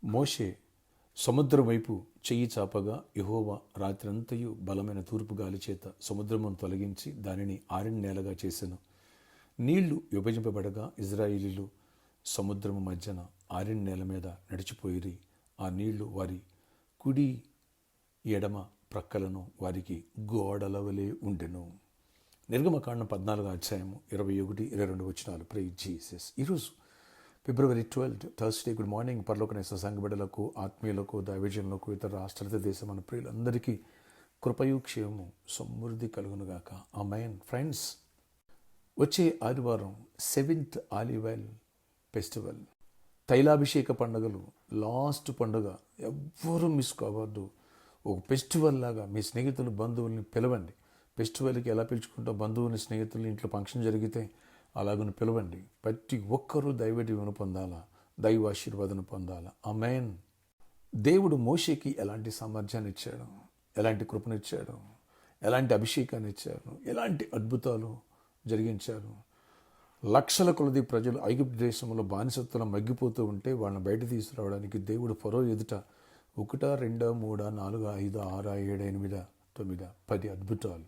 మోషే సముద్రం వైపు చెయ్యి చాపగా యెహోవా రాత్రంతయు బలమైన తూర్పు గాలి చేత సముద్రమును తొలగించి దానిని ఆరిన నేలగా చేసెను. నీళ్లు విభజింపబడగా ఇజ్రాయేలీలు సముద్రము మధ్యన ఆరిన నేల మీద నడిచిపోయిరి. ఆ నీళ్లు వారి కుడి ఎడమ ప్రక్కలను వారికి గోడలవలే ఉండెను. నిర్గమకాండం 14 అధ్యాయము 21-22 వచనాలు. Praise Jesus. ఈరోజు February 12th, Thursday. Good morning. పరలోకన సంఘబిడ్డలకు, ఆత్మీయులకు, దైవజనులకు, ఇతర రాష్ట్ర దేశం మన ప్రియులందరికీ కృపయు క్షేమము సమృద్ధి కలుగునుగాక. ఆమేన్. ఫ్రెండ్స్, వచ్చే ఆదివారం 7th ఆలివ్ ఆయిల్ ఫెస్టివల్, తైలాభిషేక పండుగలు, లాస్ట్ పండుగ. ఎవ్వరూ మిస్ కావద్దు. ఒక ఫెస్టివల్ లాగా మీ స్నేహితులు, బంధువుల్ని పిలవండి. ఫెస్టివల్కి ఎలా పిలుచుకుంటాం? బంధువుల్ని, స్నేహితులు ఇంట్లో ఫంక్షన్ జరిగితే అలాగని పిలవండి. ప్రతి ఒక్కరూ దైవ దీవెన పొందాలా, దైవ ఆశీర్వాదం పొందాలా. ఆమేన్. దేవుడు మోషేకి ఎలాంటి సామర్థ్యాన్ని ఇచ్చాడు, ఎలాంటి కృపనిచ్చాడు, ఎలాంటి అభిషేకాన్ని ఇచ్చాడు, ఎలాంటి అద్భుతాలు జరిగించాడు. లక్షల కొలది ప్రజలు ఐగుప్తు దేశంలో బానిసత్వం మగ్గిపోతూ ఉంటే వాళ్ళని బయట తీసుకురావడానికి దేవుడు ఫరో ఎదుట 1, 2, 3, 4, 5, 6, 7, 8, 9, 10 అద్భుతాలు,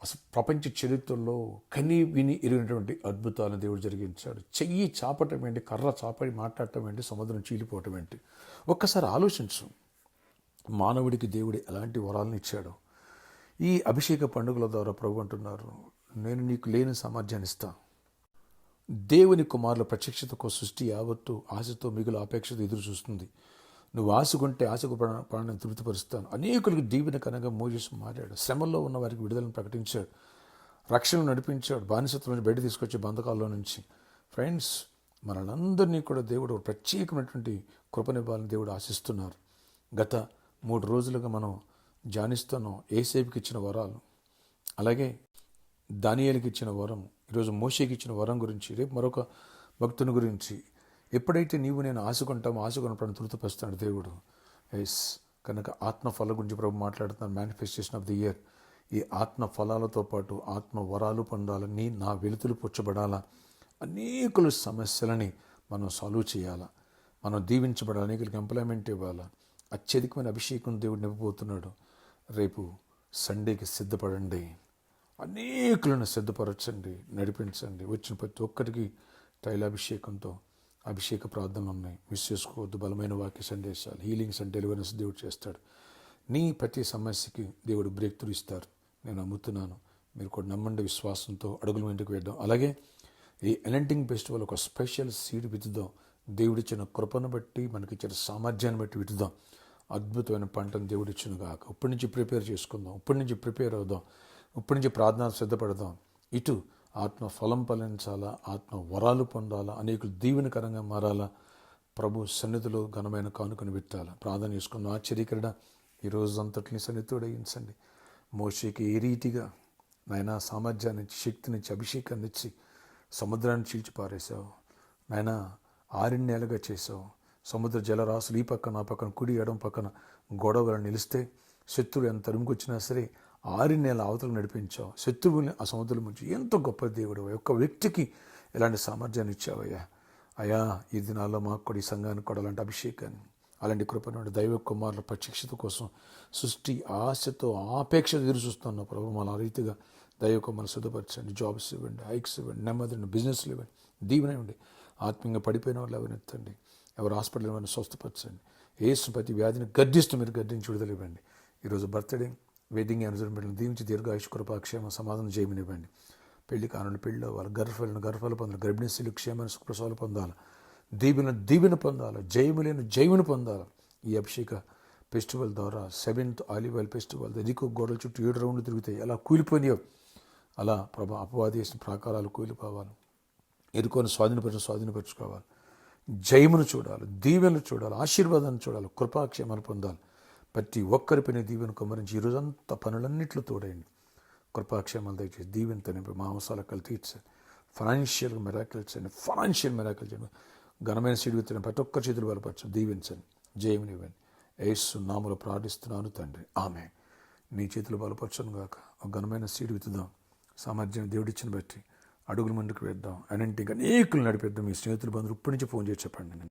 అసలు ప్రపంచ చరిత్రలో కని విని ఎరిగినటువంటి అద్భుతాలను దేవుడు జరిగించాడు. చెయ్యి చాపటం ఏంటి, కర్ర చాపడి మాట్లాడటం ఏంటి, సముద్రం చీలిపోవటం ఏంటి. ఒక్కసారి ఆలోచించు. మానవుడికి దేవుడు ఎలాంటి వరాలను ఇచ్చాడో. ఈ అభిషేక పండుగల ద్వారా ప్రభు అంటున్నారు, నేను నీకు లేని సామర్థ్యాన్ని ఇస్తా. దేవుని కుమారుల ప్రత్యక్షతకు సృష్టి యావత్తు ఆశతో మిగులు ఆపేక్షతో ఎదురు చూస్తుంది. నువ్వు ఆశకుంటే ఆశకు ప్రాణాన్ని తృప్తిపరుస్తాను. అనేకులకు దీవెనకరంగా మోజెస్ మారాడు. శ్రమల్లో ఉన్న వారికి విడుదలను ప్రకటించాడు, రక్షణను నడిపించాడు, బానిసత్వం నుంచి బయట తీసుకొచ్చే బంధకాల్లో నుంచి. ఫ్రెండ్స్, మనందరినీ కూడా దేవుడు ప్రత్యేకమైనటువంటి కృపనివ్వాలని దేవుడు ఆశిస్తున్నారు. గత 3 రోజులుగా మనం ధ్యానిస్తున్నాం ఏసేపుకి ఇచ్చిన వరాలు, అలాగే దానియేలుకి ఇచ్చిన వరం, ఈరోజు మోషేకి ఇచ్చిన వరం గురించి, రేపు మరొక భక్తుని గురించి. ఎప్పుడైతే నీవు నేను ఆశకుంటామో ఆశకున్నప్పుడు తృప్తిపరుస్తాడు దేవుడు. కనుక ఆత్మ ఫలం గురించి ప్రభు మాట్లాడుతున్నాను. Manifestation of the year. ఈ ఆత్మ ఫలాలతో పాటు ఆత్మ వరాలు పొందాలని, నా వెలుతులు పుచ్చబడాలా, అనేకుల సమస్యలని మనం సాల్వ్ చేయాలా, మనం దీవించబడాలి, అనేకులకి ఎంప్లాయ్మెంట్ ఇవ్వాలా. అత్యధికమైన అభిషేకం దేవుడు నింపబోతున్నాడు. రేపు సండేకి సిద్ధపడండి, అనేకులను సిద్ధపరచండి, నడిపించండి. వచ్చిన ప్రతి ఒక్కరికి తైలాభిషేకంతో అభిషేక ప్రార్థనలు ఉన్నాయి. మిస్ చేసుకోవద్దు. బలమైన వాక్య సందేశాలు, హీలింగ్స్ అండ్ డెలివరెన్స్ దేవుడు చేస్తాడు. నీ ప్రతి సమస్యకి దేవుడు బ్రేక్ త్రూ ఇస్తారు. నేను నమ్ముతున్నాను. మీరు కూడా నమ్మండి. విశ్వాసంతో అడుగుల ఇంటికి వేద్దాం. అలాగే ఈ ఎనంటింగ్ ఫెస్టివల్ ఒక స్పెషల్ సీడ్ విత్తుదాం. దేవుడిచ్చిన కృపను బట్టి, మనకిచ్చిన సామర్థ్యాన్ని బట్టి విత్తుదాం. అద్భుతమైన పంటను దేవుడిచ్చిన కాక. ఇప్పటి నుంచి ప్రిపేర్ చేసుకుందాం. ఇప్పటి నుంచి ప్రిపేర్ అవుదాం. ఇప్పటి నుంచి ప్రార్థన సిద్ధపడదాం. ఇటు ఆత్మ ఫలం ఫలించాలా, ఆత్మ వరాలు పొందాలా, అనేకులు దీవెనకరంగా మారాలా, ప్రభు సన్నిధిలో ఘనమైన కానుకను పెట్టాలా. ప్రార్థన చేసుకుందాం. ఆశ్చర్యకరణ ఈ రోజంతటిని సన్నిధుడయించండి. మోషేకి ఏ రీతిగా నాయన సామర్థ్యాన్ని ఇచ్చి, శక్తినిచ్చి, అభిషేకాన్ని ఇచ్చి సముద్రాన్ని చీల్చి పారేశావు నాయన. ఆరిన నేలగా చేసావు. సముద్ర జలరాశులు ఈ పక్కన, ఆ పక్కన, కుడి ఎడం పక్కన గొడవలు నిలిస్తే శత్రువు ఎంత తరుముకొచ్చినా సరే ఆరిన నేల అవతలకు నడిపించావు. శత్రువుని ఆ సముద్రం నుంచి. ఎంతో గొప్ప దేవుడు. ఒక్క వ్యక్తికి ఇలాంటి సామర్థ్యాన్ని ఇచ్చావయ్యా. అయ్యా, ఈ దినాల్లో మాకు కూడా, ఈ సంఘానికి కూడా అలాంటి అభిషేకాన్ని, అలాంటి కృపను, దైవ కుమారుల ప్రత్యక్షత కోసం సృష్టి ఆశతో ఆపేక్షతో ఎదురు చూస్తున్నాం ప్రభు. మన ఆ రీతిగా దైవ కుమారులు సిద్ధపరచండి. జాబ్స్ ఇవ్వండి, హైక్స్ ఇవ్వండి, నెమ్మదిని బిజినెస్లు ఇవ్వండి, దీవెన ఇవ్వండి. ఆత్మీయంగా పడిపోయిన వాళ్ళు ఎవరిని ఎత్తండి, ఎవరు హాస్పిటల్ ఏమైనా స్వస్థపరచండి. ఏసు ప్రతి వ్యాధిని గర్జిస్తూ మీరు గర్జించి విడుదల ఇవ్వండి. ఈరోజు బర్త్డే, వెడ్డింగ్ యానివర్సరీ బిడ్డలు దీవించి దీర్ఘాయుష్, కృపాక్షేమ, సమాధానం చేయమనివ్వండి. పెళ్లి కానులు పెళ్ళి అవ్వాలి, గర్భాలు పొందాలి, గర్భిణీశీలు క్షేమాన్ని, సుఖప్రసవాలు పొందాలి, దీవెన పొందాలి, జయములేని జయమును పొందాలి. ఈ అభిషేక ఫెస్టివల్ ద్వారా 7th ఆలివ్ ఆయిల్ ఫెస్టివల్ ఎదికో గోడల చుట్టూ 7 రౌండ్లు తిరుగుతాయి. ఎలా కూలిపోయినాయో అలా ప్రభా అపవాది చేసిన ప్రాకారాలు కూలిపోవాలి. ఎరుకొని స్వాధీనపరచుకోవాలి. జయమును చూడాలి, దీవెనలు చూడాలి, ఆశీర్వాదాన్ని చూడాలి, కృపాక్షేమాలు పొందాలి. ప్రతి ఒక్కరిపైన దీవెన కుమ్మరించి ఈరోజంతా పనులన్నింటిలో తోడైంది. కృపాక్షేమాలు దయచేసి దీవెన తనిపి మా అవసరాలు తీర్చండి. ఫైనాన్షియల్ మెరాకిల్ చేయండి. ఘనమైన సీడ్ విత్తనం ప్రతి ఒక్కరి చేతులు బలపరచండి, దీవించండి, జయమునివ్వండి. యేసు నామములో ప్రార్థిస్తున్నాను తండ్రి, ఆమేన్. నీ చేతులు బలపరచను గాక. ఒక ఘనమైన సీడ్ విత్తుదాం. సామర్థ్యం దేవుడిచ్చిన బట్టి అడుగుల ముందుకు వేద్దాం. అనేకులు నడిపిద్దాం. మీ స్నేహితులు బంధువులు ఇప్పటి నుంచి ఫోన్ చేసి చెప్పండి.